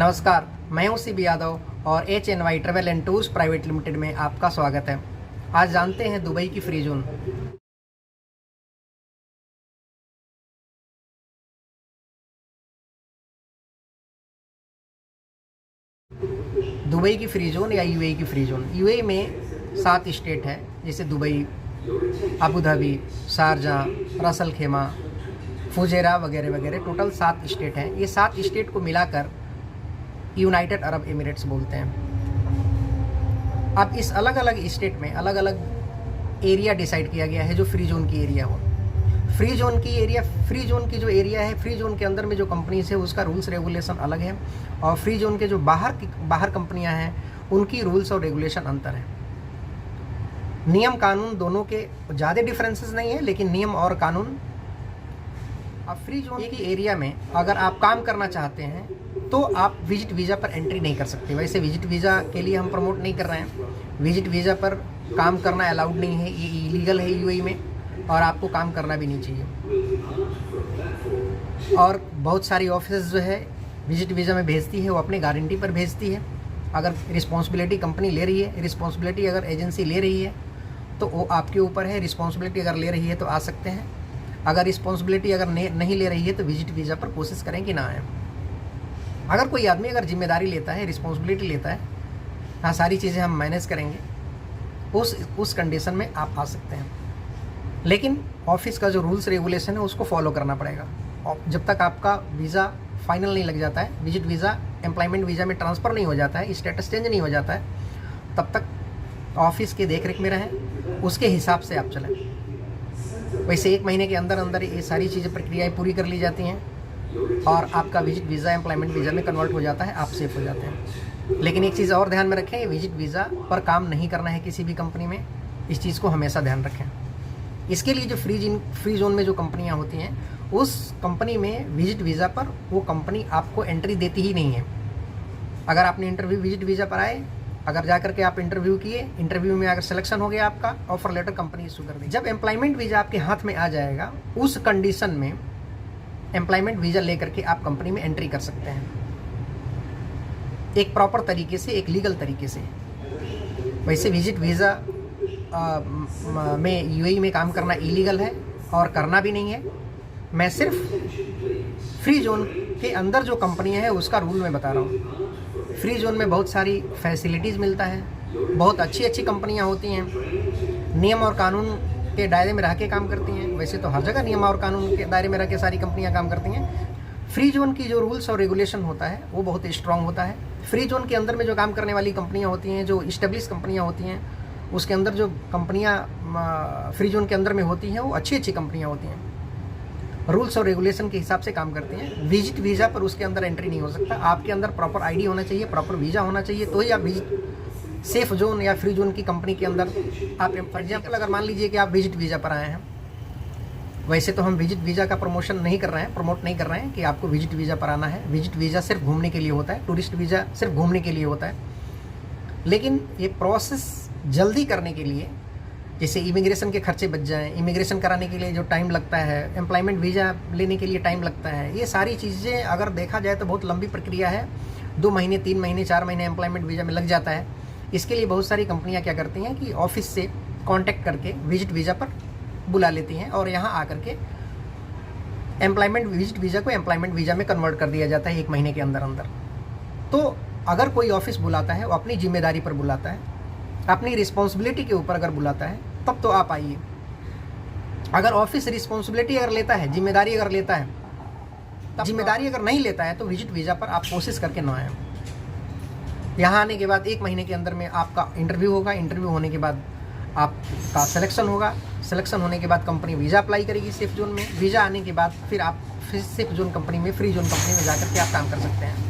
नमस्कार, मैं हूं सीबी यादव और HNY travel and tours private limited में आपका स्वागत है। आज जानते हैं दुबई की फ्री जोन। दुबई की फ्री जोन या यूएई की फ्री जोन। यूएई में 7 स्टेट है, जैसे Dubai, Abu Dhabi, Sharjah, Russell खेमा, फुजेरा वगैरह वगैरह। टोटल 7 स्टेट हैं। ये 7 स्टेट को मिलाकर यूनाइटेड अरब एमिरेट्स बोलते हैं। अब इस अलग अलग स्टेट में अलग अलग एरिया डिसाइड किया गया है जो फ्री जोन की एरिया हो। फ्री जोन की जो एरिया है, फ्री जोन के अंदर में जो कंपनीज है उसका रूल्स रेगुलेशन अलग है, और फ्री जोन के जो बाहर कंपनियां हैं उनकी रूल्स और रेगुलेशन अंतर है। नियम कानून दोनों के ज़्यादा डिफरेंसेस नहीं है, लेकिन नियम और कानून। अब फ्री जोन की एरिया में अगर आप काम करना चाहते हैं तो आप विजिट वीज़ा पर एंट्री नहीं कर सकते। वैसे विजिट वीज़ा के लिए हम प्रमोट नहीं कर रहे हैं। विजिट वीज़ा पर काम करना अलाउड नहीं है, ये इलीगल है यूएई में, और आपको काम करना भी नहीं चाहिए। और बहुत सारी ऑफिस जो है विजिट वीज़ा में भेजती है वो अपने गारंटी पर भेजती है। अगर रिस्पॉन्सिबिलिटी कंपनी ले रही है, रिस्पॉन्सिबिलिटी अगर एजेंसी ले रही है तो वो आपके ऊपर है। रिस्पॉन्सिबिलिटी अगर ले रही है तो आ सकते हैं। अगर रिस्पॉन्सिबिलिटी अगर नहीं ले रही है तो विजिट वीज़ा पर कोशिश करें कि ना आए। अगर कोई आदमी अगर जिम्मेदारी लेता है, रिस्पॉन्सिबिलिटी लेता है, हाँ सारी चीज़ें हम मैनेज करेंगे, उस कंडीशन में आप आ सकते हैं। लेकिन ऑफिस का जो रूल्स रेगुलेशन है उसको फॉलो करना पड़ेगा। और जब तक आपका वीज़ा फाइनल नहीं लग जाता है, विजिट वीज़ा एम्प्लॉयमेंट वीज़ा में ट्रांसफ़र नहीं हो जाता है, स्टेटस चेंज नहीं हो जाता है, तब तक ऑफिस के देखरेख में रहें, उसके हिसाब से आप चलें। वैसे 1 महीने के अंदर अंदर ये सारी चीज़ें प्रक्रियाएँ पूरी कर ली जाती हैं और आपका विजिट वीज़ा एम्प्लॉयमेंट वीज़ा में कन्वर्ट हो जाता है, आप सेफ हो जाते हैं। लेकिन एक चीज़ और ध्यान में रखें, विजिट वीज़ा पर काम नहीं करना है किसी भी कंपनी में, इस चीज़ को हमेशा ध्यान रखें। इसके लिए जो फ्री जोन में जो कंपनियां होती हैं, उस कंपनी में विजिट वीज़ा पर वो कंपनी आपको एंट्री देती ही नहीं है। अगर आपने इंटरव्यू विजिट वीज़ा पर आए, अगर जा करके आप इंटरव्यू किए, इंटरव्यू में अगर सिलेक्शन हो गया आपका, ऑफर लेटर कंपनी इशू कर देगी। जब एम्प्लॉयमेंट वीज़ा आपके हाथ में आ जाएगा, उस कंडीशन में एम्प्लॉयमेंट वीज़ा लेकर के आप कंपनी में एंट्री कर सकते हैं, एक प्रॉपर तरीके से, एक लीगल तरीके से। वैसे विजिट वीज़ा में यूएई में काम करना इलीगल है और करना भी नहीं है। मैं सिर्फ फ्री जोन के अंदर जो कंपनियां हैं उसका रूल मैं बता रहा हूँ। फ्री जोन में बहुत सारी फैसिलिटीज़ मिलता है, बहुत अच्छी अच्छी कंपनियां होती हैं, नियम और कानून के दायरे में रह के काम करती हैं। वैसे तो हर जगह नियम और कानून के दायरे में रह के सारी कंपनियां काम करती हैं। फ्री जोन की जो रूल्स और रेगुलेशन होता है वो बहुत स्ट्रांग होता है। फ्री जोन के अंदर में जो काम करने वाली कंपनियां होती हैं, जो इस्टेब्लिश कंपनियां होती हैं, उसके अंदर जो कंपनियां फ्री जोन के अंदर में होती हैं वो अच्छी अच्छी कंपनियां होती हैं, रूल्स और रेगुलेशन के हिसाब से काम करती हैं। विजिट वीज़ा पर उसके अंदर एंट्री नहीं हो सकता। आपके अंदर प्रॉपर आईडी होना चाहिए, प्रॉपर वीज़ा होना चाहिए, तो ही आप विजिट सेफ जोन या फ्री जोन की कंपनी के अंदर आप, फॉर एग्जाम्पल अगर मान लीजिए कि आप विजिट वीज़ा पर आए हैं, वैसे तो हम विजिट वीज़ा का प्रमोट नहीं कर रहे हैं कि आपको विजिट वीज़ा पर आना है। विजिट वीज़ा सिर्फ घूमने के लिए होता है, टूरिस्ट वीज़ा सिर्फ घूमने के लिए होता है। लेकिन ये प्रोसेस जल्दी करने के लिए, जैसे इमिग्रेशन के खर्चे बच जाएं, इमिग्रेशन कराने के लिए जो टाइम लगता है, एम्प्लॉयमेंट वीज़ा लेने के लिए टाइम लगता है, ये सारी चीज़ें अगर देखा जाए तो बहुत लंबी प्रक्रिया है। 2 महीने, 3 महीने, 4 महीने एम्प्लॉयमेंट वीज़ा में लग जाता है। इसके लिए बहुत सारी कंपनियां क्या करती हैं कि ऑफिस से कांटेक्ट करके विजिट वीज़ा पर बुला लेती हैं और यहाँ आकर के विजिट वीज़ा को एम्प्लॉयमेंट वीज़ा में कन्वर्ट कर दिया जाता है 1 महीने के अंदर अंदर। तो अगर कोई ऑफिस बुलाता है वो अपनी जिम्मेदारी पर बुलाता है, अपनी रिस्पॉन्सिबिलिटी के ऊपर अगर बुलाता है, तब तो आप आइए। अगर ऑफिस रिस्पॉन्सिबिलिटी अगर लेता है, जिम्मेदारी अगर लेता है, जिम्मेदारी अगर नहीं लेता है तो विजिट वीज़ा पर आप कोशिश करके ना आए। यहाँ आने के बाद 1 महीने के अंदर में आपका इंटरव्यू होगा, इंटरव्यू होने के बाद आपका सिलेक्शन होगा, सिलेक्शन होने के बाद कंपनी वीज़ा अप्लाई करेगी सेफ जोन में, वीज़ा आने के बाद फिर आप सेफ जोन कंपनी में, फ्री जोन कंपनी में जाकर के आप काम कर सकते हैं।